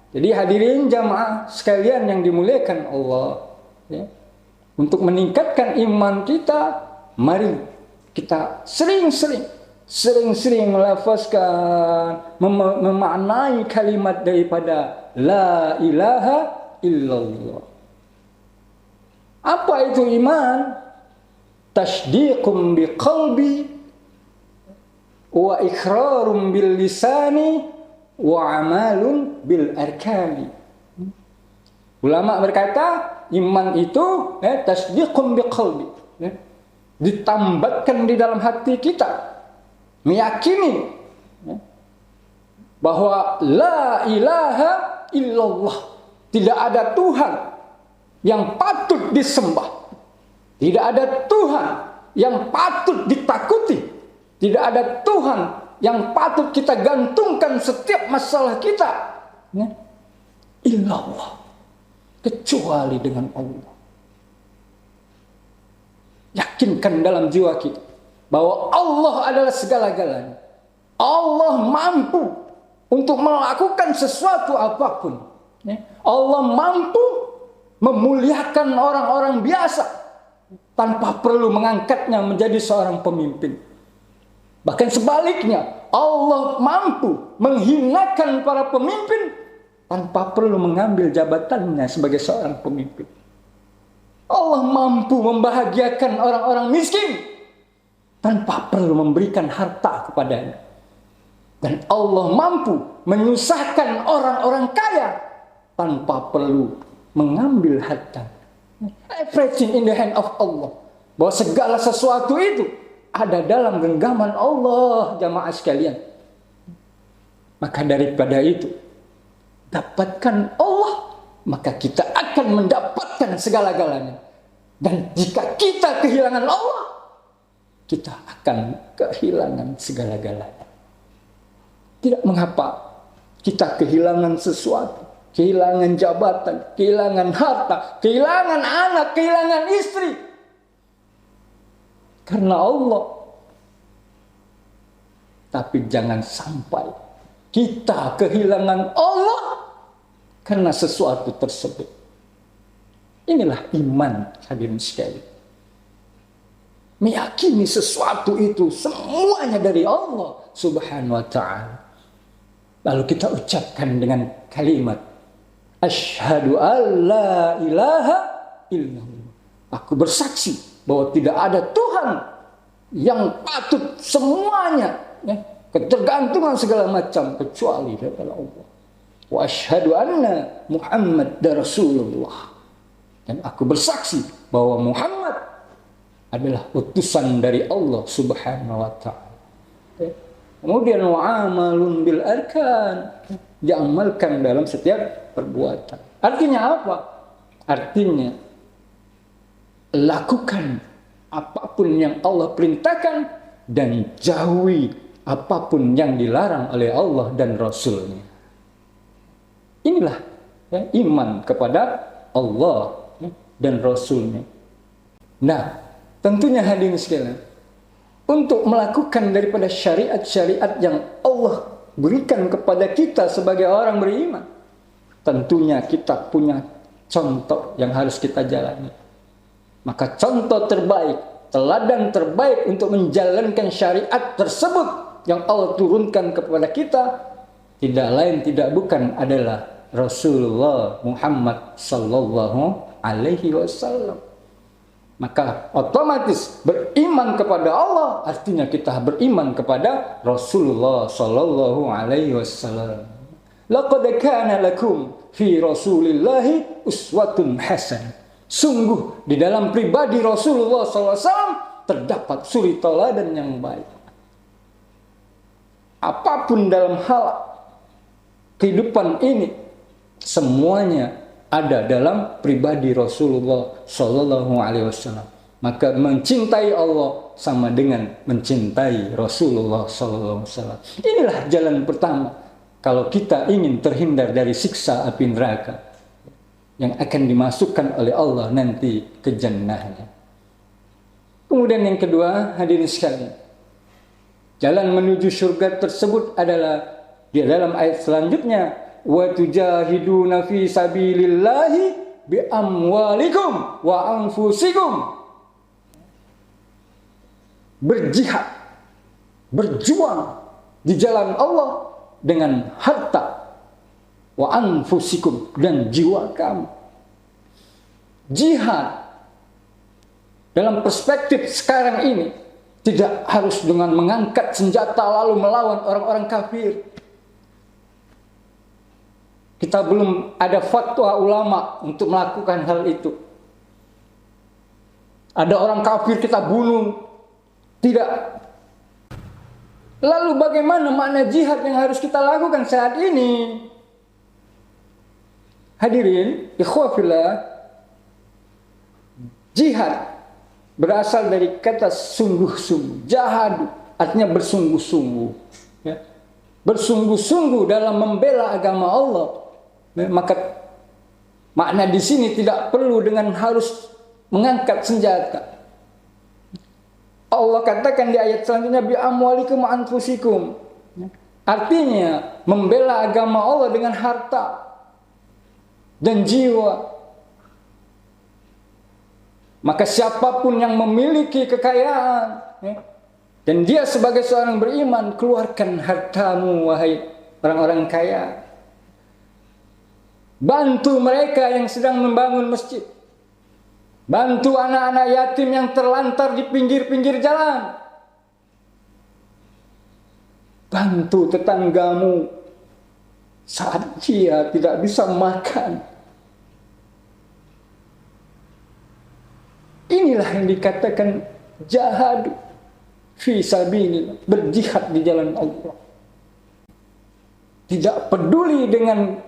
Jadi hadirin jamaah sekalian yang dimuliakan Allah, ya, untuk meningkatkan iman kita, mari kita sering-sering melafazkan, memaknai kalimat daripada la ilaha illallah. Apa itu iman? Tasdiqum biqalbi wa iqrarum bil lisani wa amalun bil arkani. Ulama berkata iman itu tasdiqum biqalbi, ditambatkan di dalam hati kita, meyakini bahwa la ilaha illallah, tidak ada Tuhan yang patut disembah, tidak ada Tuhan yang patut ditakuti, tidak ada Tuhan yang patut kita gantungkan setiap masalah kita, illallah, kecuali dengan Allah. Yakinkan dalam jiwa kita bahwa Allah adalah segala-galanya. Allah mampu untuk melakukan sesuatu apapun. Allah mampu memuliakan orang-orang biasa tanpa perlu mengangkatnya menjadi seorang pemimpin. Bahkan sebaliknya, Allah mampu menghinakan para pemimpin tanpa perlu mengambil jabatannya sebagai seorang pemimpin. Allah mampu membahagiakan orang-orang miskin tanpa perlu memberikan harta kepadanya. Dan Allah mampu menyusahkan orang-orang kaya tanpa perlu mengambil harta. Everything in the hand of Allah. Bahwa segala sesuatu itu ada dalam genggaman Allah, jamaah sekalian. Maka daripada itu, dapatkan Allah, maka kita akan mendapatkan segala-galanya. Dan jika kita kehilangan Allah, kita akan kehilangan segala-galanya. Tidak mengapa kita kehilangan sesuatu, kehilangan jabatan, kehilangan harta, kehilangan anak, kehilangan istri, karena Allah. Tapi jangan sampai kita kehilangan Allah karena sesuatu tersebut. Inilah iman, hadirin sekalian. Meyakini sesuatu itu semuanya dari Allah Subhanahu wa ta'ala. Lalu kita ucapkan dengan kalimat asyhadu alla ilaha illallah. Aku bersaksi bahwa tidak ada Tuhan yang patut semuanya, ketergantungan segala macam, kecuali daripada Allah. Wa asyhadu anna Muhammad Rasulullah. Dan aku bersaksi bahwa Muhammad adalah utusan dari Allah Subhanahu wa ta'ala. Kemudian wa'amalun bil arkan, diamalkan dalam setiap perbuatan. Artinya apa? Artinya lakukan apapun yang Allah perintahkan dan jauhi apapun yang dilarang oleh Allah dan Rasulnya. Inilah iman kepada Allah dan Rasulnya. Nah, tentunya hadirin sekalian, untuk melakukan daripada syariat-syariat yang Allah berikan kepada kita sebagai orang beriman, tentunya kita punya contoh yang harus kita jalani. Maka contoh terbaik, teladan terbaik untuk menjalankan syariat tersebut yang Allah turunkan kepada kita, tidak lain tidak bukan adalah Rasulullah Muhammad sallallahu alaihi wasallam. Maka otomatis beriman kepada Allah artinya kita beriman kepada Rasulullah sallallahu alaihi wasallam. Laqad kana lakum fi Rasulillahi uswatun hasanah. Sungguh di dalam pribadi Rasulullah sallallahu alaihi wasallam terdapat suri teladan yang baik. Apapun dalam hal kehidupan ini, semuanya ada dalam pribadi Rasulullah sallallahu alaihi wasallam. Maka mencintai Allah sama dengan mencintai Rasulullah sallallahu alaihi wasallam. Inilah jalan pertama kalau kita ingin terhindar dari siksa api neraka yang akan dimasukkan oleh Allah nanti ke jannahnya. Kemudian yang kedua, hadirin sekalian, jalan menuju surga tersebut adalah di dalam ayat selanjutnya, wa tujahiduna fi sabilillahi bi amwalikum wa anfusikum. Berjihad, berjuang di jalan Allah dengan harta, wa anfusikum, dan jiwa kamu. Jihad dalam perspektif sekarang ini tidak harus dengan mengangkat senjata lalu melawan orang-orang kafir. Kita belum ada fatwa ulama untuk melakukan hal itu. Ada orang kafir kita bunuh. Tidak. Lalu bagaimana makna jihad yang harus kita lakukan saat ini? Hadirin, ikhwah fillah, jihad berasal dari kata sungguh-sungguh. Jahadu artinya bersungguh-sungguh. Ya. Bersungguh-sungguh dalam membela agama Allah. Ya, maka makna di sini tidak perlu dengan harus mengangkat senjata. Allah katakan di ayat selanjutnya bi amwalikum wa anfusikum. Artinya membela agama Allah dengan harta dan jiwa. Maka siapapun yang memiliki kekayaan dan dia sebagai seorang beriman, keluarkan hartamu wahai orang-orang kaya. Bantu mereka yang sedang membangun masjid. Bantu anak-anak yatim yang terlantar di pinggir-pinggir jalan. Bantu tetanggamu saat dia tidak bisa makan. Inilah yang dikatakan jahadu fi sabilillah, berjihad di jalan Allah. Tidak peduli dengan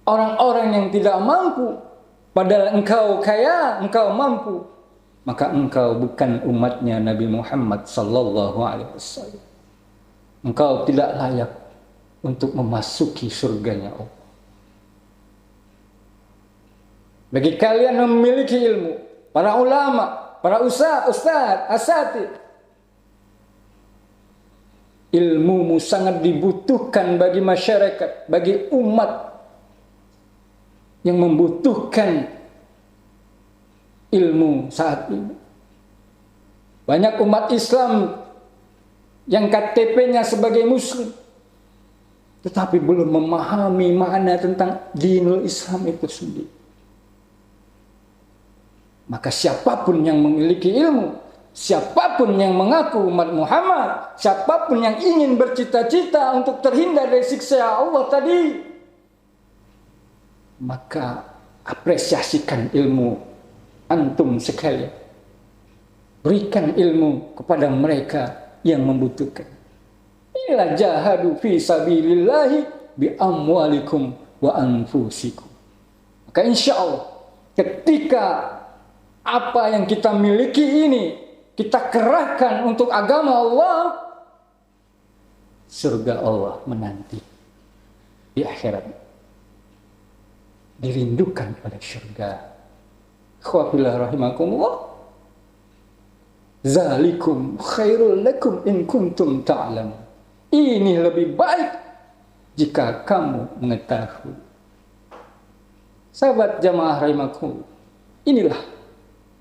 orang-orang yang tidak mampu. Padahal engkau kaya, engkau mampu, maka engkau bukan umatnya Nabi Muhammad sallallahu alaihi wasallam. Engkau tidak layak untuk memasuki surganya Allah. Bagi kalian yang memiliki ilmu, para ulama, para ustaz, asatid, ilmumu sangat dibutuhkan bagi masyarakat, bagi umat yang membutuhkan ilmu saat ini. Banyak umat Islam yang KTP-nya sebagai muslim, tetapi belum memahami makna tentang dinul Islam itu sendiri. Maka siapapun yang memiliki ilmu, siapapun yang mengaku umat Muhammad, siapapun yang ingin bercita-cita untuk terhindar dari siksa Allah tadi, maka apresiasikan ilmu antum sekalian. Berikan ilmu kepada mereka yang membutuhkan. Inilah jahadu fi sabilillahi bi amwalikum wa anfusikum. Maka insya Allah ketika apa yang kita miliki ini kita kerahkan untuk agama Allah, surga Allah menanti di akhirat. Dirindukan oleh surga. Khawafillah rahimakumullah. Zalikum khairul lakum in kuntum ta'lam. Ini lebih baik jika kamu mengetahui. Sahabat jamaah rahimakumullah, inilah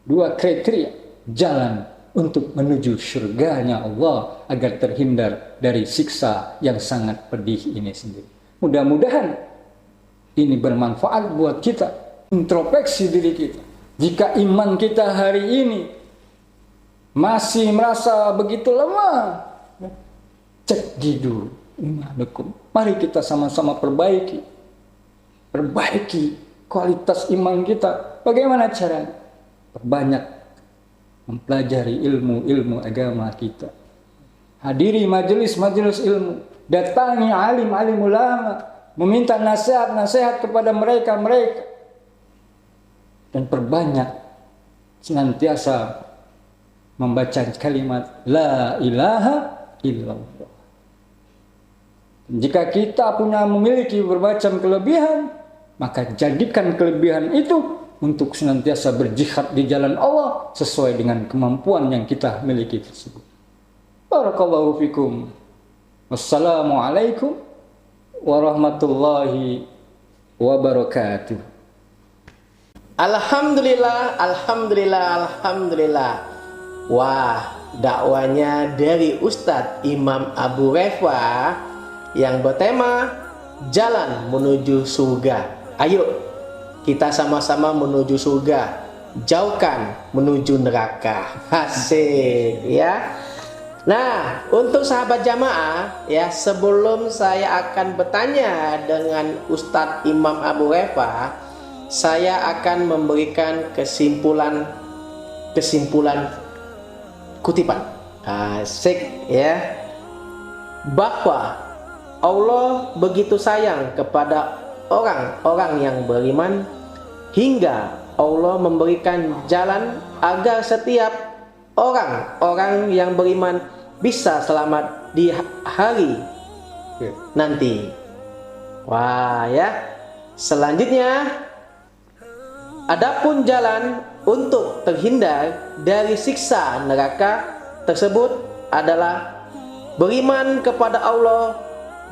dua kriteria jalan untuk menuju surganya Allah agar terhindar dari siksa yang sangat pedih ini sendiri. Mudah-mudahan ini bermanfaat buat kita, introspeksi diri kita. Jika iman kita hari ini masih merasa begitu lemah, cek dulu imanukum. Mari kita sama-sama perbaiki kualitas iman kita. Bagaimana caranya? Perbanyak mempelajari ilmu agama kita. Hadiri majelis-majelis ilmu, datangi alim-alim ulama, meminta nasihat-nasihat kepada mereka dan perbanyak senantiasa membaca kalimat la ilaha illallah. Jika kita memiliki bermacam kelebihan, maka jadikan kelebihan itu untuk senantiasa berjihad di jalan Allah sesuai dengan kemampuan yang kita miliki tersebut. Barakallahu fikum. Wassalamualaikum warahmatullahi wabarakatuh. Alhamdulillah, alhamdulillah, alhamdulillah. Wah, dakwanya dari Ustadz Imam Abu Refa yang bertema jalan menuju surga. Ayo kita sama-sama menuju surga, jauhkan menuju neraka. Asik ya. Nah, untuk sahabat jamaah ya, sebelum saya akan bertanya dengan Ustadz Imam Abu Refa, saya akan memberikan kesimpulan kutipan. Asik ya. Bahwa Allah begitu sayang kepada orang-orang yang beriman hingga Allah memberikan jalan agar setiap orang-orang yang beriman bisa selamat di hari nanti. Wah ya. Selanjutnya, adapun jalan untuk terhindar dari siksa neraka tersebut adalah beriman kepada Allah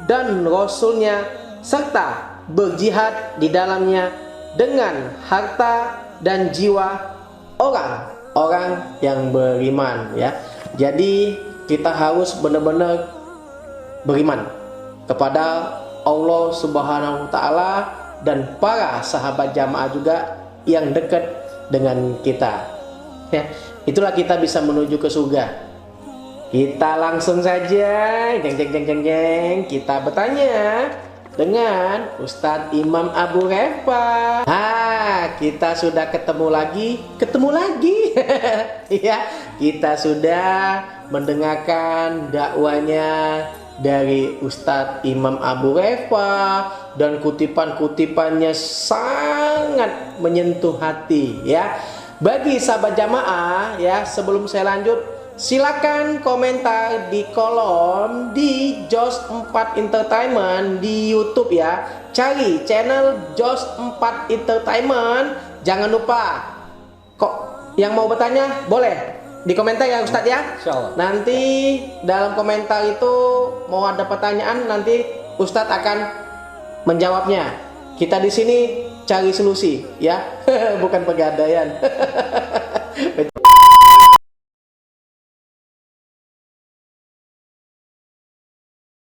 dan Rasul-Nya serta berjihad di dalamnya dengan harta dan jiwa orang-orang yang beriman ya. Jadi kita harus benar-benar beriman kepada Allah Subhanahu wa taala dan para sahabat jamaah juga yang dekat dengan kita ya. Itulah kita bisa menuju ke surga. Kita langsung saja kita bertanya dengan Ustadz Imam Abu Refa. Kita sudah ketemu lagi ya. Kita sudah mendengarkan dakwanya dari Ustadz Imam Abu Refa dan kutipan-kutipannya sangat menyentuh hati ya. Bagi sahabat jamaah ya, sebelum saya lanjut, silakan komentar di kolom di Jos 4 Entertainment di YouTube ya. Cari channel Jos 4 Entertainment. Jangan lupa, kok yang mau bertanya boleh di komentar ya Ustadz ya. Insyaallah. Nanti dalam komentar itu mau ada pertanyaan, nanti Ustadz akan menjawabnya. Kita di sini cari solusi ya, bukan pegadaian.